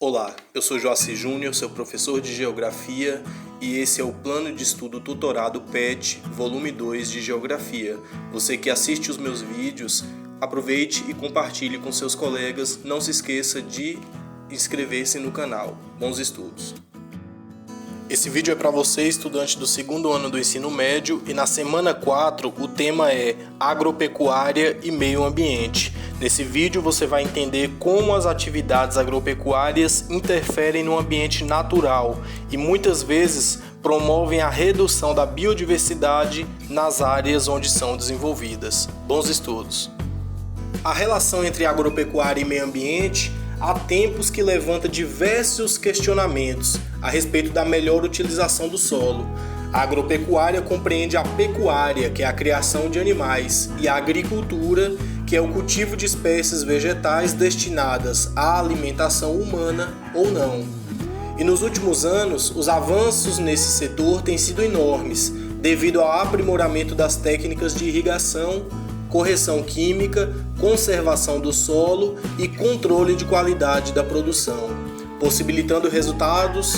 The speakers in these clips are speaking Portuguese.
Olá, eu sou Joaci Júnior, seu professor de Geografia, e esse é o Plano de Estudo Tutorado PET, volume 2 de Geografia. Você que assiste os meus vídeos, aproveite e compartilhe com seus colegas. Não se esqueça de inscrever-se no canal. Bons estudos! Esse vídeo é para você, estudante do segundo ano do ensino médio, e na semana 4 o tema é Agropecuária e Meio Ambiente. Nesse vídeo você vai entender como as atividades agropecuárias interferem no ambiente natural e muitas vezes promovem a redução da biodiversidade nas áreas onde são desenvolvidas. Bons estudos! A relação entre agropecuária e meio ambiente há tempos que levanta diversos questionamentos a respeito da melhor utilização do solo. A agropecuária compreende a pecuária, que é a criação de animais, e a agricultura, que é o cultivo de espécies vegetais destinadas à alimentação humana ou não. E nos últimos anos, os avanços nesse setor têm sido enormes, devido ao aprimoramento das técnicas de irrigação, correção química, conservação do solo e controle de qualidade da produção, possibilitando resultados,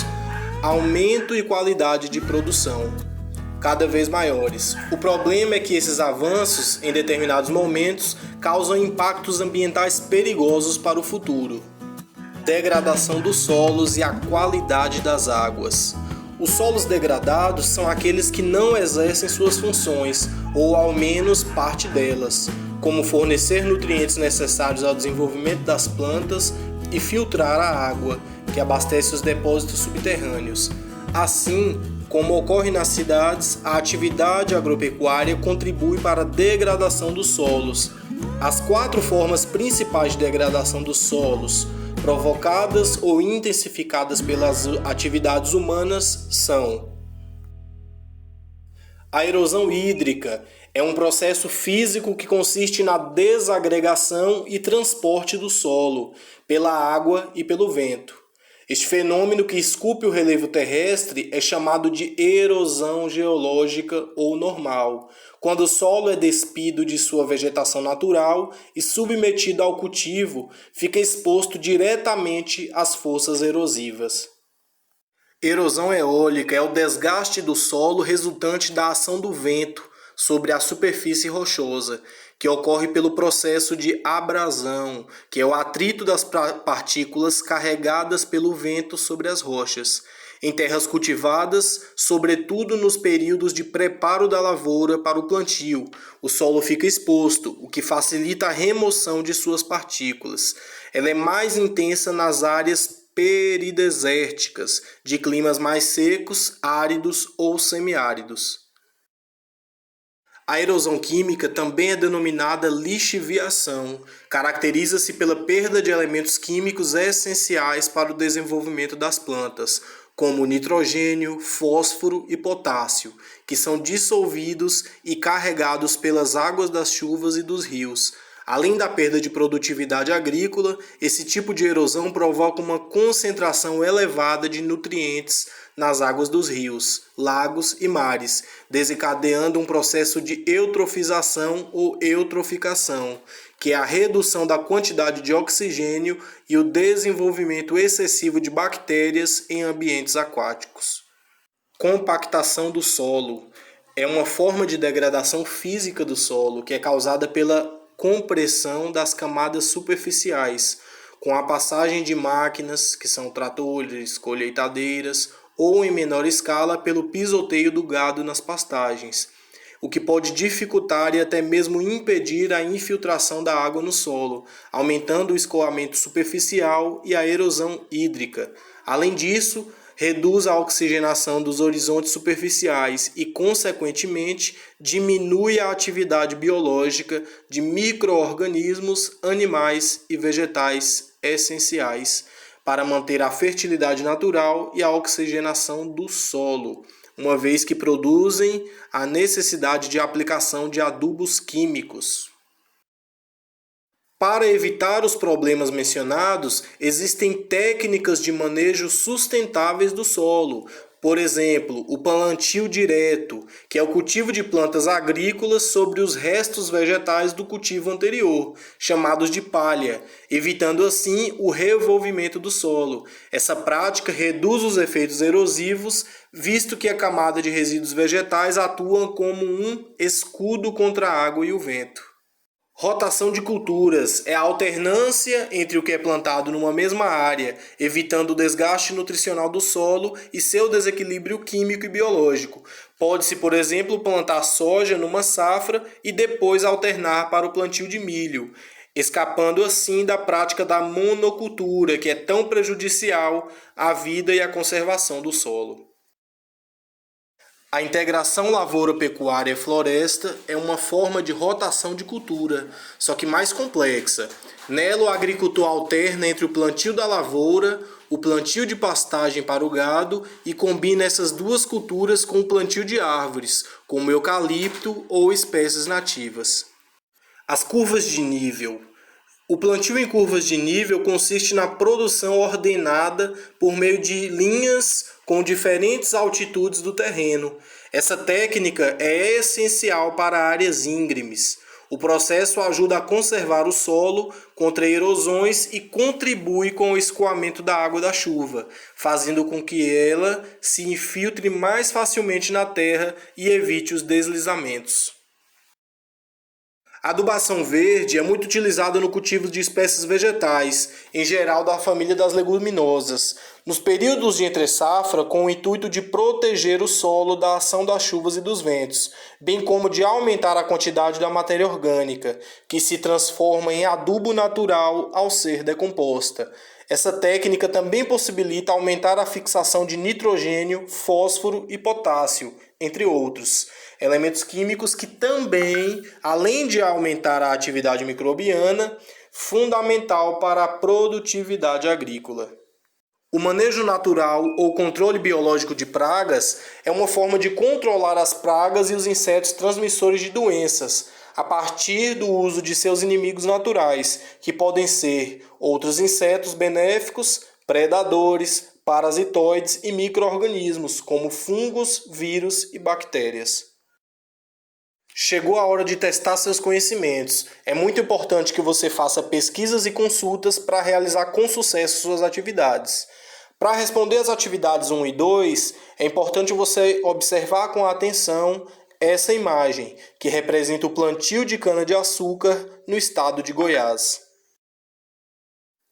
aumento e qualidade de produção cada vez maiores. O problema é que esses avanços, em determinados momentos, causam impactos ambientais perigosos para o futuro. Degradação dos solos e a qualidade das águas. Os solos degradados são aqueles que não exercem suas funções, ou ao menos parte delas, como fornecer nutrientes necessários ao desenvolvimento das plantas e filtrar a água, que abastece os depósitos subterrâneos. Assim, como ocorre nas cidades, a atividade agropecuária contribui para a degradação dos solos. As 4 formas principais de degradação dos solos, provocadas ou intensificadas pelas atividades humanas, são: a erosão hídrica é um processo físico que consiste na desagregação e transporte do solo pela água e pelo vento. Este fenômeno, que esculpe o relevo terrestre, é chamado de erosão geológica ou normal, quando o solo é despido de sua vegetação natural e submetido ao cultivo, fica exposto diretamente às forças erosivas. Erosão eólica é o desgaste do solo resultante da ação do vento sobre a superfície rochosa, que ocorre pelo processo de abrasão, que é o atrito das partículas carregadas pelo vento sobre as rochas. Em terras cultivadas, sobretudo nos períodos de preparo da lavoura para o plantio, o solo fica exposto, o que facilita a remoção de suas partículas. Ela é mais intensa nas áreas peridesérticas, de climas mais secos, áridos ou semiáridos. A erosão química também é denominada lixiviação. Caracteriza-se pela perda de elementos químicos essenciais para o desenvolvimento das plantas, como nitrogênio, fósforo e potássio, que são dissolvidos e carregados pelas águas das chuvas e dos rios. Além da perda de produtividade agrícola, esse tipo de erosão provoca uma concentração elevada de nutrientes nas águas dos rios, lagos e mares, desencadeando um processo de eutrofização ou eutroficação, que é a redução da quantidade de oxigênio e o desenvolvimento excessivo de bactérias em ambientes aquáticos. Compactação do solo é uma forma de degradação física do solo que é causada pela compressão das camadas superficiais, com a passagem de máquinas, que são tratores, colheitadeiras, ou em menor escala pelo pisoteio do gado nas pastagens, o que pode dificultar e até mesmo impedir a infiltração da água no solo, aumentando o escoamento superficial e a erosão hídrica. Além disso, reduz a oxigenação dos horizontes superficiais e, consequentemente, diminui a atividade biológica de micro-organismos, animais e vegetais essenciais para manter a fertilidade natural e a oxigenação do solo, uma vez que produzem a necessidade de aplicação de adubos químicos. Para evitar os problemas mencionados, existem técnicas de manejo sustentáveis do solo, Por exemplo, o plantio direto, que é o cultivo de plantas agrícolas sobre os restos vegetais do cultivo anterior, chamados de palha, evitando assim o revolvimento do solo. Essa prática reduz os efeitos erosivos, visto que a camada de resíduos vegetais atua como um escudo contra a água e o vento. Rotação de culturas é a alternância entre o que é plantado numa mesma área, evitando o desgaste nutricional do solo e seu desequilíbrio químico e biológico. Pode-se, por exemplo, plantar soja numa safra e depois alternar para o plantio de milho, escapando assim da prática da monocultura, que é tão prejudicial à vida e à conservação do solo. A integração lavoura-pecuária-floresta é uma forma de rotação de cultura, só que mais complexa. Nela, o agricultor alterna entre o plantio da lavoura, o plantio de pastagem para o gado e combina essas duas culturas com o plantio de árvores, como eucalipto ou espécies nativas. As curvas de nível. O plantio em curvas de nível consiste na produção ordenada por meio de linhas com diferentes altitudes do terreno. Essa técnica é essencial para áreas íngremes. O processo ajuda a conservar o solo contra erosões e contribui com o escoamento da água da chuva, fazendo com que ela se infiltre mais facilmente na terra e evite os deslizamentos. A adubação verde é muito utilizada no cultivo de espécies vegetais, em geral da família das leguminosas, nos períodos de entre-safra com o intuito de proteger o solo da ação das chuvas e dos ventos, bem como de aumentar a quantidade da matéria orgânica, que se transforma em adubo natural ao ser decomposta. Essa técnica também possibilita aumentar a fixação de nitrogênio, fósforo e potássio, entre outros elementos químicos que também, além de aumentar a atividade microbiana, fundamental para a produtividade agrícola. O manejo natural ou controle biológico de pragas é uma forma de controlar as pragas e os insetos transmissores de doenças, a partir do uso de seus inimigos naturais, que podem ser outros insetos benéficos, predadores, parasitoides e micro-organismos, como fungos, vírus e bactérias. Chegou a hora de testar seus conhecimentos. É muito importante que você faça pesquisas e consultas para realizar com sucesso suas atividades. Para responder às atividades 1 e 2, é importante você observar com atenção essa imagem, que representa o plantio de cana-de-açúcar no estado de Goiás.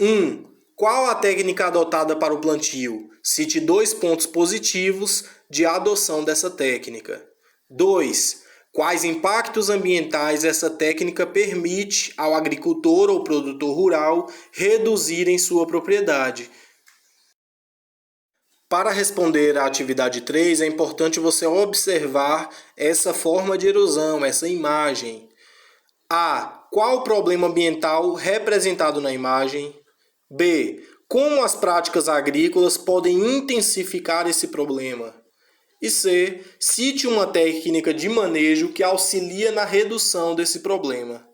1. Qual a técnica adotada para o plantio? Cite 2 pontos positivos de adoção dessa técnica. 2. Quais impactos ambientais essa técnica permite ao agricultor ou produtor rural reduzir em sua propriedade? Para responder à atividade 3, é importante você observar essa forma de erosão, essa imagem. A. Qual o problema ambiental representado na imagem? B. Como as práticas agrícolas podem intensificar esse problema? E C. Cite uma técnica de manejo que auxilia na redução desse problema.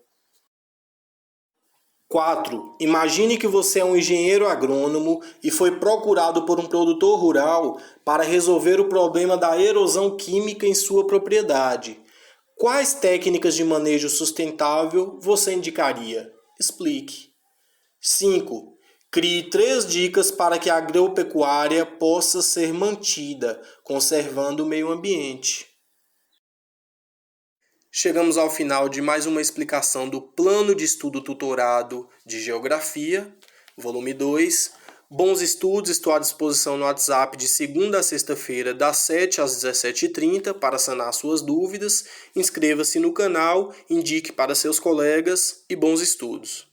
4. Imagine que você é um engenheiro agrônomo e foi procurado por um produtor rural para resolver o problema da erosão química em sua propriedade. Quais técnicas de manejo sustentável você indicaria? Explique. 5. Crie 3 dicas para que a agropecuária possa ser mantida, conservando o meio ambiente. Chegamos ao final de mais uma explicação do Plano de Estudo Tutorado de Geografia, volume 2. Bons estudos, estou à disposição no WhatsApp de segunda a sexta-feira, das 7 às 17h30, para sanar suas dúvidas. Inscreva-se no canal, indique para seus colegas e bons estudos.